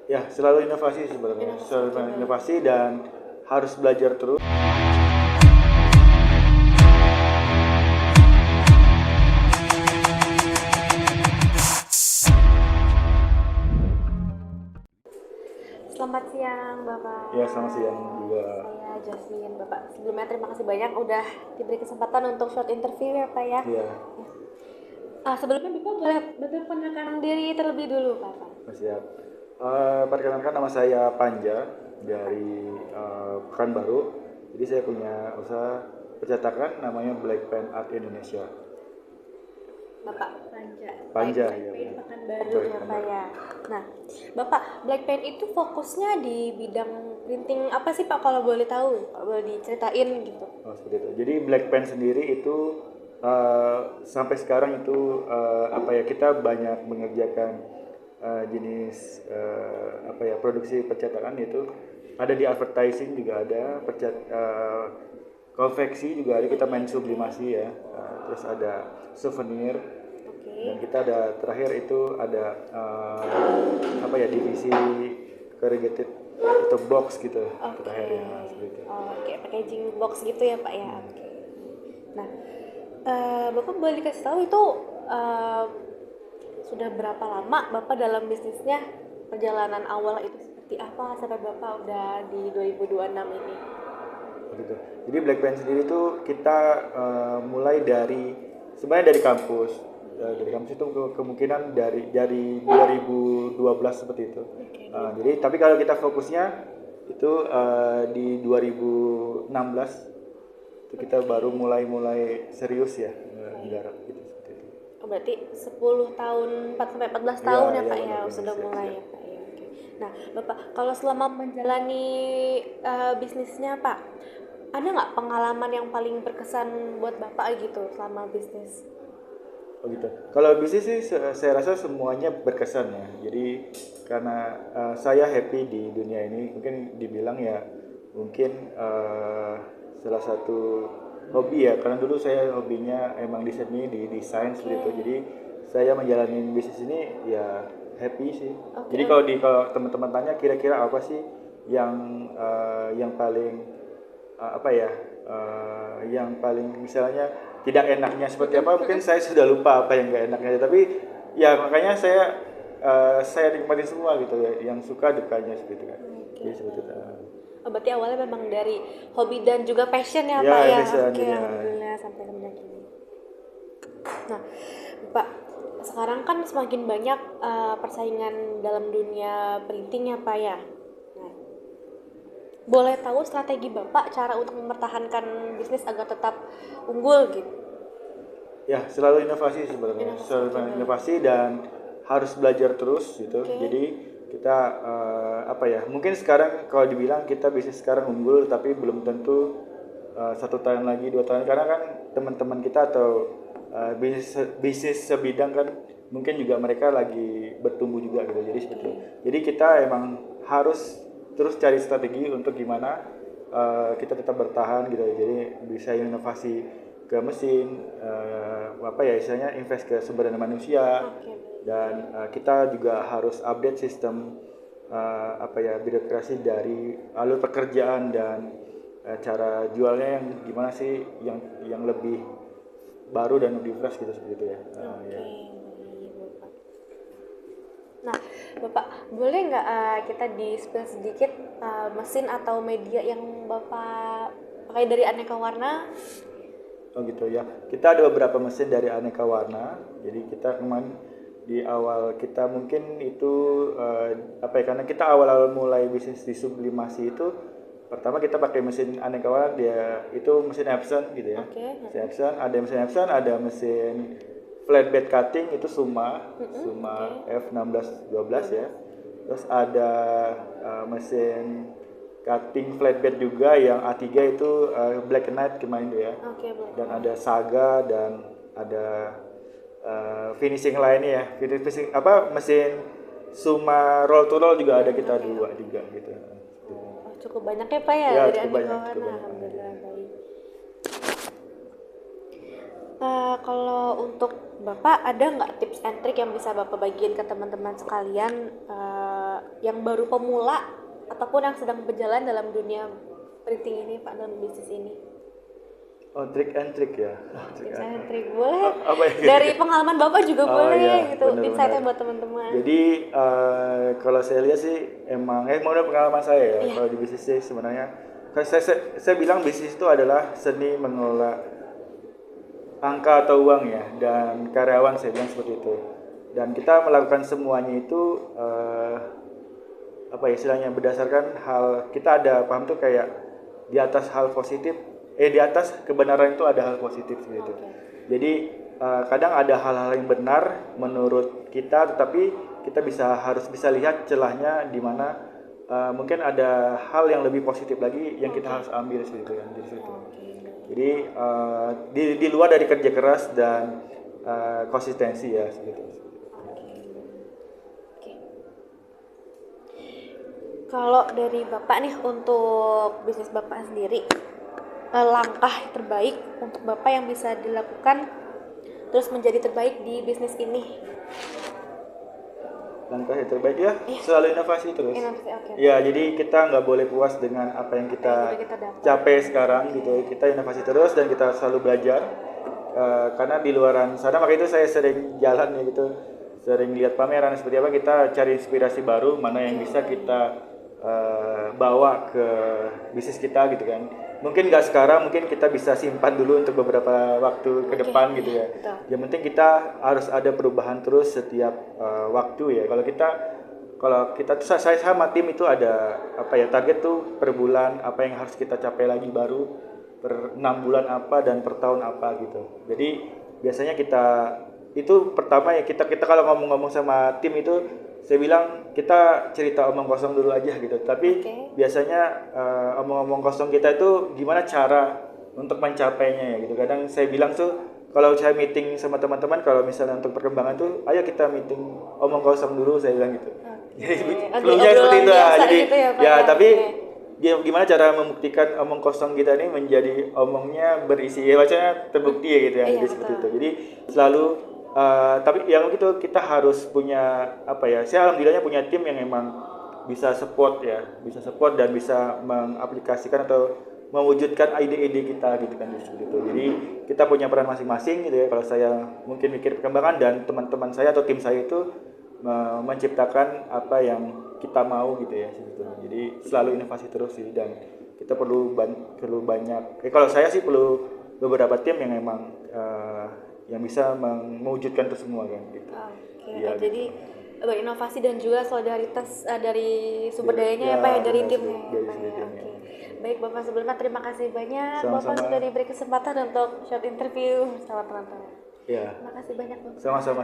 Ya, selalu inovasi sebenarnya. Selalu inovasi dan harus belajar terus. Selamat siang Bapak. Ya, selamat siang juga. Saya Jasmine. Bapak, sebelumnya terima kasih banyak udah diberi kesempatan untuk short interview ya Pak ya. Iya, Sebelumnya Bapak boleh memperkenalkan diri terlebih dulu Bapak. siap. Perkenalkan, nama saya Panja dari Pekanbaru. Jadi saya punya usaha percetakan namanya Black Pen Art Indonesia. Bapak Panja, Black ya. Paint Pekanbaru Black ya Pen. Pak ya. Nah, Bapak, Black Paint itu fokusnya di bidang printing apa sih Pak, kalau boleh tahu? Pak, boleh diceritain gitu. Oh, seperti itu. Jadi Black Pen sendiri itu sampai sekarang itu kita banyak mengerjakan jenis produksi percetakan, itu ada di advertising juga ada, konveksi juga ada, kita main sublimasi ya. Terus ada souvenir, dan kita ada terakhir itu ada divisi corrugated atau box gitu terakhir ya, seperti itu. Kayak packaging box gitu ya Pak ya. Oke. Nah, Bapak boleh kasih tahu itu sudah berapa lama Bapak dalam bisnisnya, perjalanan awal itu seperti apa sampai Bapak udah di 2026 ini? Begitu. Jadi Black Band sendiri itu kita mulai sebenarnya dari kampus. Dari kampus itu kemungkinan dari 2012 seperti itu. Jadi tapi kalau kita fokusnya itu di 2016 itu kita baru mulai serius ya menggarap gitu, seperti itu. Berarti 10 tahun, 4 sampai 14 tahun ya Pak ya, sudah siap, mulai siap. ya Pak ya. Oke. Nah, Bapak kalau selama menjalani bisnisnya Pak, ada nggak pengalaman yang paling berkesan buat Bapak gitu selama bisnis? Oh gitu. Kalau bisnis sih saya rasa semuanya berkesan ya. Jadi karena saya happy di dunia ini, mungkin dibilang ya mungkin salah satu hobi ya. Karena dulu saya hobinya emang di seni, di desain seperti itu. Jadi saya menjalani bisnis ini ya happy sih. Jadi kalau teman-teman tanya kira-kira apa sih yang paling yang paling misalnya tidak enaknya seperti apa, mungkin saya sudah lupa apa yang gak enaknya, tapi ya makanya saya nikmatin semua gitu ya, yang suka dukanya seperti itu kan. Jadi seperti itu. Berarti awalnya memang dari hobi dan juga passion ya Ya, Pak ya. passion, Oke, ya. alhamdulillah sampai semenjak ini. Nah, Pak, sekarang kan semakin banyak persaingan dalam dunia printing ya Pak ya. Nah, boleh tahu strategi Bapak cara untuk mempertahankan bisnis agar tetap unggul gitu? Ya, selalu inovasi sebenarnya. Selalu inovasi dan harus belajar terus gitu. Jadi kita mungkin sekarang kalau dibilang kita bisnis sekarang unggul, tapi belum tentu 1 tahun lagi, 2 tahun, karena kan teman-teman kita atau bisnis sebidang kan mungkin juga mereka lagi bertumbuh juga gitu. Jadi seperti itu. Jadi kita emang harus terus cari strategi untuk gimana kita tetap bertahan gitu. Jadi bisa inovasi ke mesin, istilahnya invest ke sumber daya manusia, dan kita juga harus update sistem birokrasi dari alur pekerjaan dan cara jualnya yang gimana sih yang lebih baru dan lebih fresh gitu, seperti itu ya. Ya. Nah, Bapak boleh nggak kita di-spill sedikit mesin atau media yang Bapak pakai dari aneka warna? Oh gitu ya. Kita ada beberapa mesin dari aneka warna. Jadi kita kemarin di awal kita mungkin itu karena kita awal-awal mulai bisnis di sublimasi itu, pertama kita pakai mesin aneka warna, dia itu mesin Epson gitu ya. Mesin Epson, ada mesin flatbed cutting itu Suma F1612 ya. Terus ada mesin cutting flatbed juga yang A3 itu Black Knight kemarin ya. Dan ada Saga, dan ada finishing lainnya ya. Mesin Suma roll to roll juga ada, kita 2 juga gitu. Cukup banyak ya Pak ya, dari aneka warna. Alhamdulillah baik. Kalau untuk Bapak ada nggak tips and trick yang bisa Bapak bagiin ke teman-teman sekalian yang baru pemula ataupun yang sedang berjalan dalam dunia printing ini Pak, dalam bisnis ini? Oh, trik and trick ya. Tips and trik boleh. Apa ya? Dari pengalaman Bapak juga boleh iya, gitu. Insight-nya benar-benar. buat teman-teman. Jadi kalau saya lihat sih emang mau dari pengalaman saya ya. Kalau di bisnis sih sebenarnya kan saya bilang bisnis itu adalah seni mengelola angka atau uang ya, dan karyawan, saya bilang seperti itu. Dan kita melakukan semuanya itu apa ya istilahnya, berdasarkan hal, kita ada paham tuh kayak di atas hal positif, di atas kebenaran itu ada hal positif gitu. Jadi kadang ada hal-hal yang benar menurut kita, tetapi kita harus bisa lihat celahnya di mana mungkin ada hal yang lebih positif lagi yang kita harus ambil gitu kan di situ. Jadi di luar dari kerja keras dan konsistensi ya gitu. Kalau dari Bapak nih, untuk bisnis Bapak sendiri, langkah terbaik untuk Bapak yang bisa dilakukan terus menjadi terbaik di bisnis ini? Langkah yang terbaik ya, selalu inovasi terus. Inovasi, Ya, jadi kita nggak boleh puas dengan apa yang kita capai sekarang gitu. Kita inovasi terus dan kita selalu belajar. Karena di luaran sana, makanya itu saya sering jalan ya gitu, sering lihat pameran seperti apa, kita cari inspirasi baru mana yang bisa kita bawa ke bisnis kita gitu kan. Mungkin nggak sekarang, mungkin kita bisa simpan dulu untuk beberapa waktu ke depan gitu ya. Yang penting kita harus ada perubahan terus setiap waktu ya. Kalau kita tuh, saya sama tim itu ada apa ya, target tuh per bulan apa yang harus kita capai lagi baru, per 6 bulan apa, dan per tahun apa gitu. Jadi biasanya kita itu pertama ya, kita kalau ngomong-ngomong sama tim itu, saya bilang kita cerita omong kosong dulu aja gitu. Tapi biasanya omong-omong kosong kita itu gimana cara untuk mencapainya ya gitu. Kadang saya bilang tuh, kalau saya meeting sama teman-teman, kalau misalnya untuk perkembangan tuh, ayo kita meeting omong kosong dulu, saya bilang gitu. Jadi flow-nya seperti itu lah. Jadi gitu ya, tapi gimana cara membuktikan omong kosong kita ini menjadi omongnya berisi ya, bacanya terbukti ya gitu ya. Jadi seperti itu. Jadi selalu tapi yang gitu kita harus punya apa ya, saya alhamdulillahnya punya tim yang emang bisa support dan bisa mengaplikasikan atau mewujudkan ide-ide kita gitu kan seperti itu. Jadi kita punya peran masing-masing gitu ya. Kalau saya mungkin mikir perkembangan, dan teman-teman saya atau tim saya itu menciptakan apa yang kita mau gitu ya gitu. Jadi selalu inovasi terus sih, dan kita perlu banyak. Kalau saya sih perlu beberapa tim yang memang yang bisa mewujudkan itu semua kan gitu. Ya, jadi berinovasi dan juga solidaritas dari sumber dayanya ya Pak ya, dari tim ya. Baik Bapak, sebelumnya terima kasih banyak. Bapak sudah diberi kesempatan untuk short interview bersama teman-teman. Terima kasih banyak Bapak. Sama-sama.